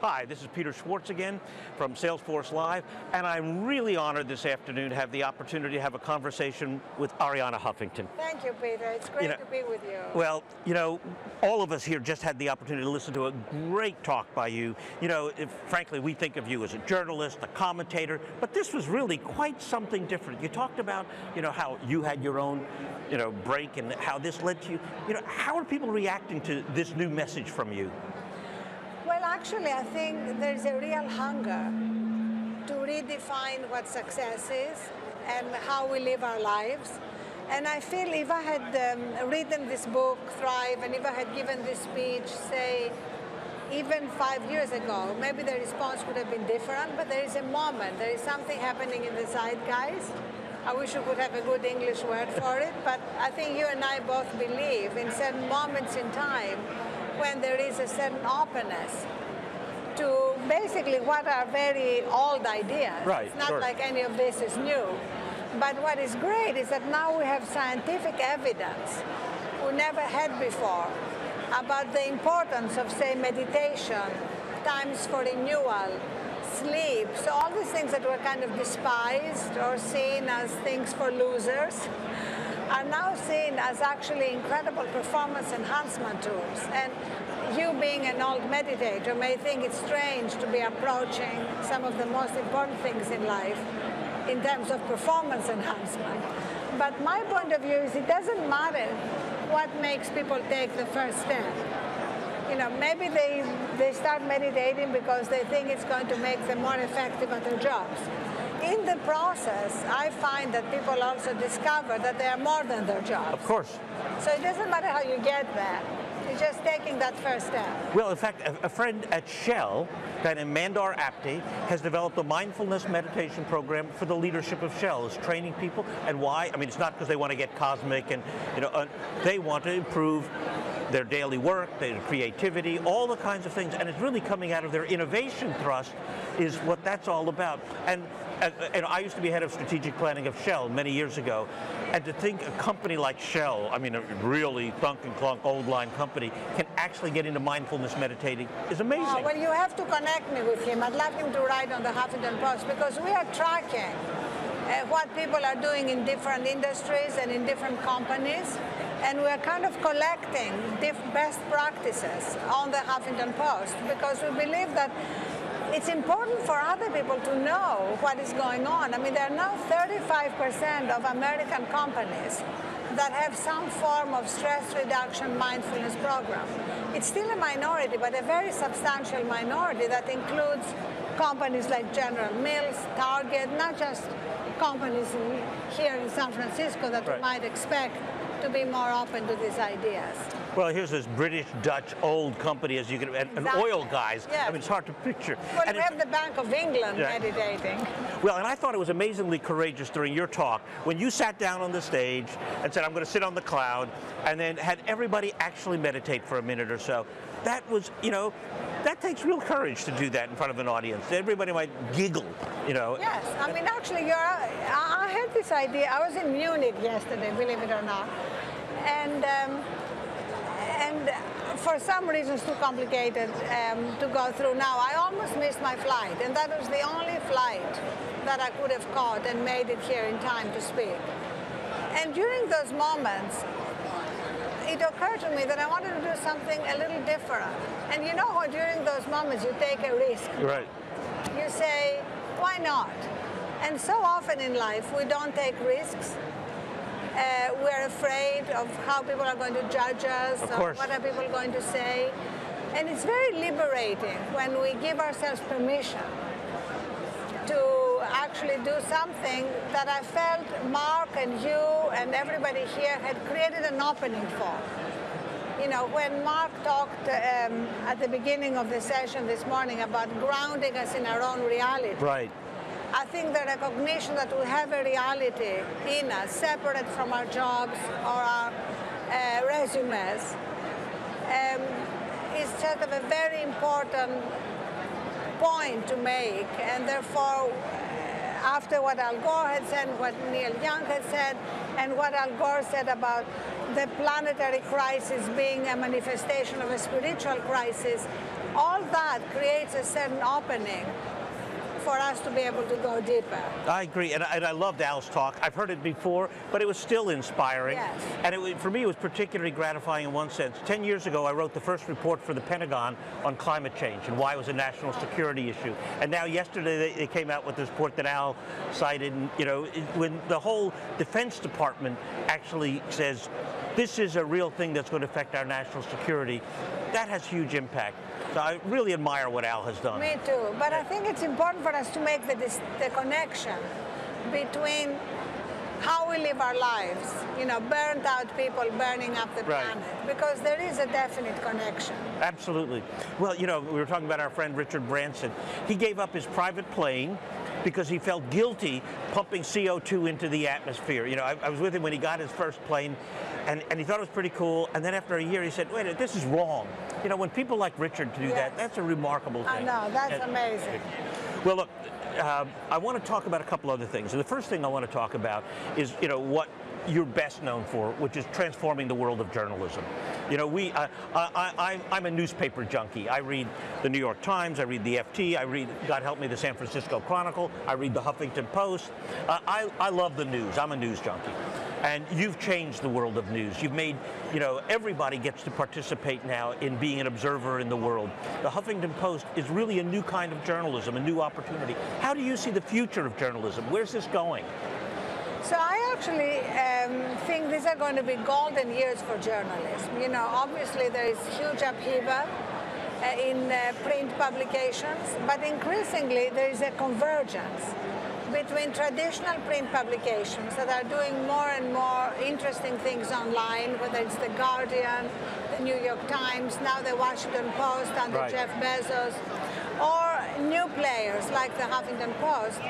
Hi, this is Peter Schwartz again from Salesforce Live, and I'm really honored this afternoon to have the opportunity to have a conversation with Arianna Huffington. Thank you, Peter. It's great to be with you. Well, all of us here just had the opportunity to listen to a great talk by you. Frankly, we think of you as a journalist, a commentator, but this was really quite something different. You talked about, how you had your own, break and how this led to you. How are people reacting to this new message from you? Well, actually, I think there's a real hunger to redefine what success is and how we live our lives. And I feel if I had written this book, Thrive, and if I had given this speech, say, even 5 years ago, maybe the response would have been different, but there is a moment, there is something happening in the zeitgeist. I wish we could have a good English word for it, but I think you and I both believe in certain moments in time when there is a certain openness to basically what are very old ideas. Right, it's not sure. like any of this is new. But what is great is that now we have scientific evidence we never had before about the importance of, say, meditation, times for renewal, sleep. So all these things that were kind of despised or seen as things for losers are now seen as actually incredible performance enhancement tools. And you being an old meditator may think it's strange to be approaching some of the most important things in life in terms of performance enhancement. But my point of view is it doesn't matter what makes people take the first step. Maybe they start meditating because they think it's going to make them more effective at their jobs. In the process, I find that people also discover that they are more than their jobs. Of course. So it doesn't matter how you get there. It's just taking that first step. Well, in fact, a friend at Shell, a guy named Mandar Apte, has developed a mindfulness meditation program for the leadership of Shell. It's training people. And why? I mean, it's not because they want to get cosmic and, they want to improve their daily work, their creativity, all the kinds of things. And it's really coming out of their innovation thrust is what that's all about. And I used to be head of strategic planning of Shell many years ago. And to think a company like Shell, I mean, a really thunk and clunk old line company, can actually get into mindfulness meditating is amazing. Oh, well, you have to connect me with him. I'd love him to write on the Huffington Post because we are tracking what people are doing in different industries and in different companies. And we're kind of collecting best practices on the Huffington Post because we believe that it's important for other people to know what is going on. I mean, there are now 35% of American companies that have some form of stress reduction mindfulness program. It's still a minority, but a very substantial minority that includes companies like General Mills, Target, not just companies here in San Francisco that we might expect to be more open to these ideas. Well, here's this British, Dutch, old company, as you can, and oil guys. Yes. I mean, it's hard to picture. Well, and we have the Bank of England meditating. Well, and I thought it was amazingly courageous during your talk when you sat down on the stage and said, I'm going to sit on the cloud, and then had everybody actually meditate for a minute or so. That was, that takes real courage to do that in front of an audience. Everybody might giggle, Yes, I mean, actually, I had this idea. I was in Munich yesterday, believe it or not. And for some reasons too complicated to go through now, I almost missed my flight. And that was the only flight that I could have caught and made it here in time to speak. And during those moments, it occurred to me that I wanted to do something a little different. And during those moments, you take a risk. Right. You say, why not? And so often in life, we don't take risks. We're afraid of how people are going to judge us, or what are people going to say. And it's very liberating when we give ourselves permission to actually do something that I felt Mark and you and everybody here had created an opening for. When Mark talked at the beginning of the session this morning about grounding us in our own reality. Right. I think the recognition that we have a reality in us, separate from our jobs or our resumes, is sort of a very important point to make. And therefore, after what Al Gore had said, what Neil Young had said, and what Al Gore said about the planetary crisis being a manifestation of a spiritual crisis, all that creates a certain opening for us to be able to go deeper. I agree, and I loved Al's talk. I've heard it before, but it was still inspiring. Yes. And for me, it was particularly gratifying in one sense. 10 years ago, I wrote the first report for the Pentagon on climate change and why it was a national security issue. And now yesterday, they came out with this report that Al cited, and, when the whole Defense Department actually says, this is a real thing that's going to affect our national security, that has huge impact. So I really admire what Al has done. Me too, but I think it's important for us to make the connection between how we live our lives, burnt out people burning up the planet, because there is a definite connection. Absolutely. Well, we were talking about our friend Richard Branson. He gave up his private plane because he felt guilty pumping CO2 into the atmosphere. I was with him when he got his first plane, and he thought it was pretty cool. And then after a year, he said, wait, this is wrong. When people like Richard do that, that's a remarkable thing. I know, that's amazing. Well, look, I want to talk about a couple other things. And the first thing I want to talk about is, what you're best known for, which is transforming the world of journalism. I'm a newspaper junkie. I read the New York Times, I read the FT, I read, God help me, the San Francisco Chronicle, I read the Huffington Post. I love the news. I'm a news junkie. And you've changed the world of news. You've made, everybody gets to participate now in being an observer in the world. The Huffington Post is really a new kind of journalism, a new opportunity. How do you see the future of journalism? Where's this going? So I actually think these are going to be golden years for journalism. Obviously there is huge upheaval in print publications, but increasingly there is a convergence between traditional print publications that are doing more and more interesting things online, whether it's The Guardian, The New York Times, now The Washington Post under Jeff Bezos, or new players like the Huffington Post,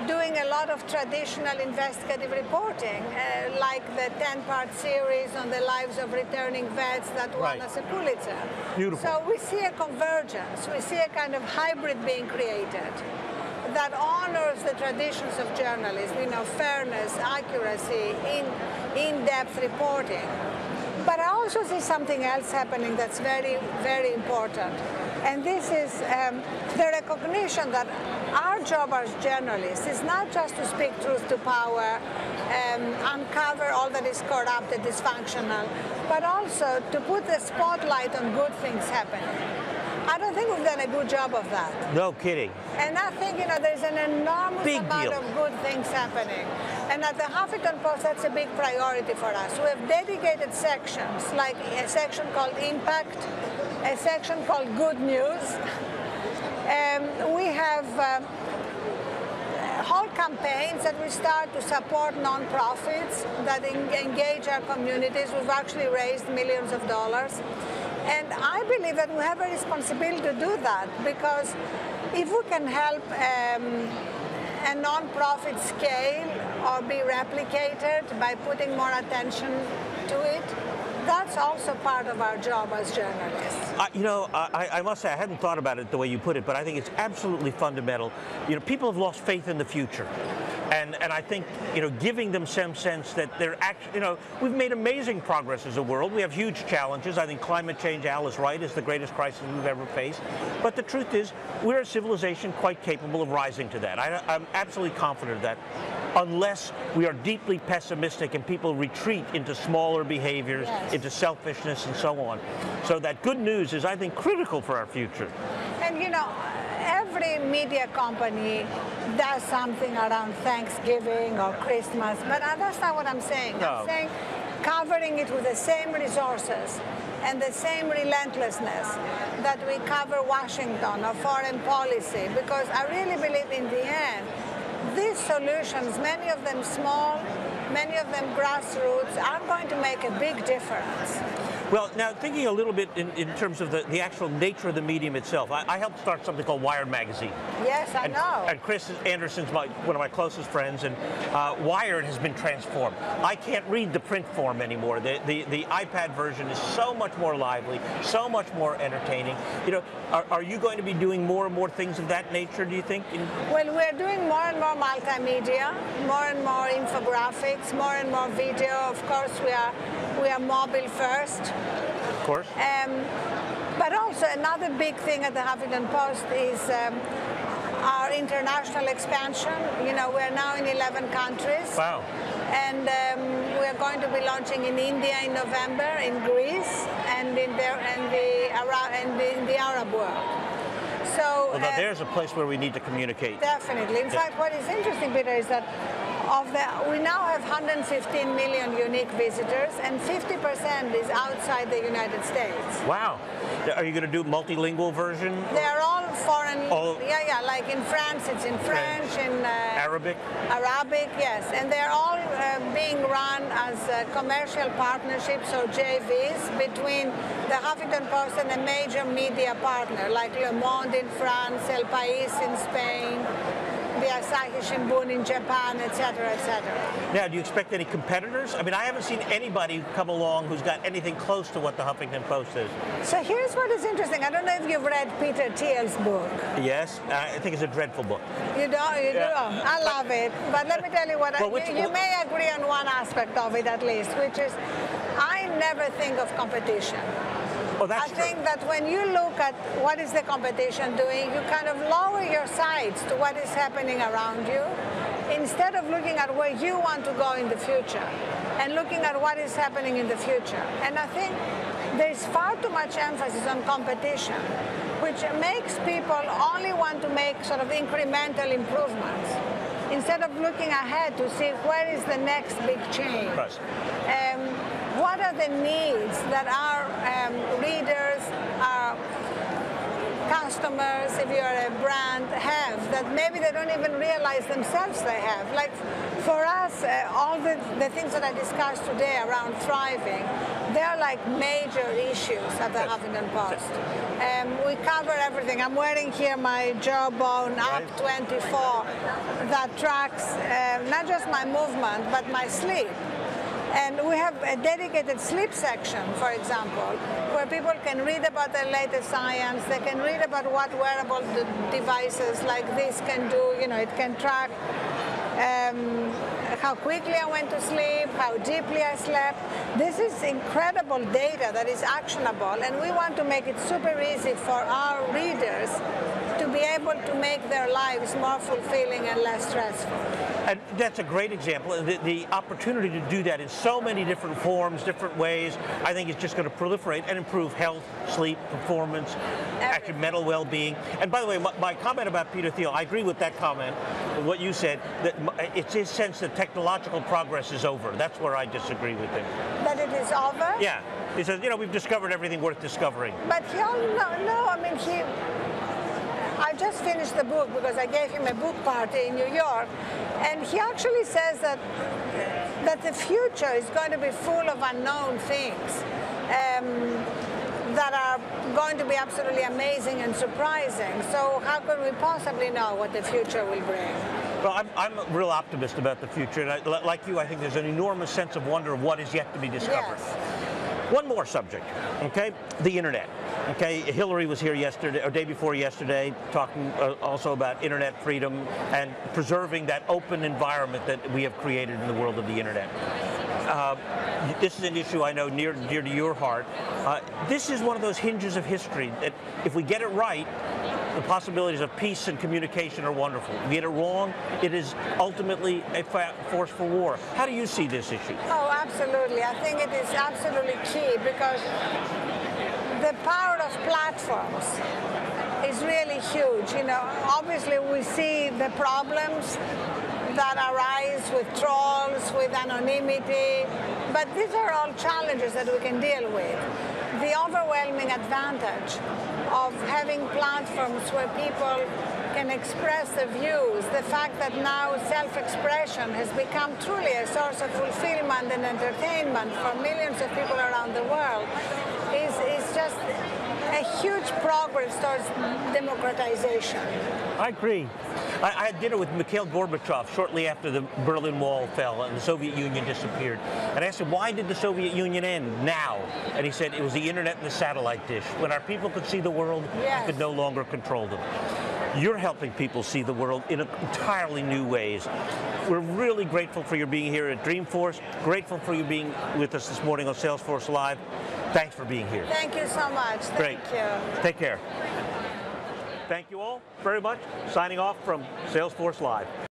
doing a lot of traditional investigative reporting, like the 10-part series on the lives of returning vets that won us a Pulitzer. Beautiful. So we see a convergence. We see a kind of hybrid being created that honors the traditions of journalism, fairness, accuracy, in-depth reporting. But I also see something else happening that's very, very important. And this is the recognition that our job as journalists is not just to speak truth to power, uncover all that is corrupt and dysfunctional, but also to put the spotlight on good things happening. I don't think we've done a good job of that. No kidding. And I think, there's an enormous amount of good things happening. And at the Huffington Post, that's a big priority for us. We have dedicated sections, like a section called Impact, a section called Good News. We have whole campaigns that we start to support nonprofits that engage our communities. We've actually raised millions of dollars. And I believe that we have a responsibility to do that, because if we can help a nonprofit scale or be replicated by putting more attention to it, that's also part of our job as journalists. I must say, I hadn't thought about it the way you put it, but I think it's absolutely fundamental. People have lost faith in the future. And I think, giving them some sense that they're actually, we've made amazing progress as a world. We have huge challenges. I think climate change, Al is right, is the greatest crisis we've ever faced. But the truth is, we're a civilization quite capable of rising to that. I'm absolutely confident of that, unless we are deeply pessimistic and people retreat into smaller behaviors, into selfishness and so on. So that good news is, I think, critical for our future. And, every media company does something around Thanksgiving or Christmas, but that's not what I'm saying. No. I'm saying covering it with the same resources and the same relentlessness that we cover Washington or foreign policy, because I really believe in the end, these solutions, many of them small, many of them grassroots, are going to make a big difference. Well, now thinking a little bit in terms of the actual nature of the medium itself, I helped start something called Wired magazine. Yes, I know. And Chris Anderson's one of my closest friends, and Wired has been transformed. I can't read the print form anymore. The iPad version is so much more lively, so much more entertaining. Are you going to be doing more and more things of that nature, do you think? Well, we're doing more and more multimedia, more and more infographics, more and more video. Of course, we are mobile first. Of course. But also another big thing at the Huffington Post is our international expansion. You know, we're now in 11 countries. Wow. And we're going to be launching in India in November, in Greece, and in the Arab world. So well, there's a place where we need to communicate. Definitely. In fact, what is interesting, Peter, is that we now have 115 million unique visitors, and 50% is outside the United States. Wow. Are you going to do multilingual version? They're all foreign. Yeah. Like in France, it's in French. In Arabic. Arabic, yes, and they're all being run as commercial partnerships or JVs between the Huffington Post and a major media partner like Le Monde in France, El País in Spain, the Asahi Shimbun in Japan, etc., etc. Now, do you expect any competitors? I mean, I haven't seen anybody come along who's got anything close to what the Huffington Post is. So here's what is interesting. I don't know if you've read Peter Thiel's book. Yes, I think it's a dreadful book. You don't? You do? I love it. But let me tell you what, you may agree on one aspect of it at least, which is I never think of competition. Oh, that's I think that when you look at what is the competition doing, you kind of lower your sights to what is happening around you, instead of looking at where you want to go in the future and looking at what is happening in the future. And I think there's far too much emphasis on competition, which makes people only want to make sort of incremental improvements, instead of looking ahead to see where is the next big change. Right. What are the needs that our readers, our customers, if you're a brand, have that maybe they don't even realize themselves they have? Like for us, all the things that I discussed today around thriving, they're like major issues at the Huffington Post. We cover everything. I'm wearing here my Jawbone Up 24 that tracks not just my movement, but my sleep. And we have a dedicated sleep section, for example, where people can read about the latest science. They can read about what wearable devices like this can do. You know, it can track how quickly I went to sleep, how deeply I slept. This is incredible data that is actionable, and we want to make it super easy for our readers to be able to make their lives more fulfilling and less stressful. And that's a great example. The opportunity to do that in so many different forms, different ways, I think is just going to proliferate and improve health, sleep, performance, actually mental well-being. And by the way, my comment about Peter Thiel, I agree with that comment, what you said, that it's his sense that technological progress is over. That's where I disagree with him. That it is over? Yeah. He says, you know, we've discovered everything worth discovering. But I just finished the book because I gave him a book party in New York, and he actually says that the future is going to be full of unknown things that are going to be absolutely amazing and surprising. So how could we possibly know what the future will bring? Well, I'm a real optimist about the future, and like you, I think there's an enormous sense of wonder of what is yet to be discovered. Yes. One more subject, okay? The internet. Okay, Hillary was here yesterday, or day before yesterday, talking also about internet freedom and preserving that open environment that we have created in the world of the internet. This is an issue I know near and dear to your heart. This is one of those hinges of history that if we get it right, the possibilities of peace and communication are wonderful. If we get it wrong, it is ultimately a force for war. How do you see this issue? Oh, absolutely. I think it is absolutely key because the power of platforms is really huge. You know, obviously we see the problems that arise with trolls, with anonymity, but these are all challenges that we can deal with. The overwhelming advantage of having platforms where people can express their views, the fact that now self-expression has become truly a source of fulfillment and entertainment for millions of people around the world, is just a huge progress towards democratization. I agree. I had dinner with Mikhail Gorbachev shortly after the Berlin Wall fell and the Soviet Union disappeared. And I asked him, why did the Soviet Union end now? And he said, it was the internet and the satellite dish. When our people could see the world, yes, we could no longer control them. You're helping people see the world in entirely new ways. We're really grateful for your being here at Dreamforce, grateful for you being with us this morning on Salesforce Live. Thanks for being here. Thank you so much. Great. Thank you. Take care. Thank you all very much. Signing off from Salesforce Live.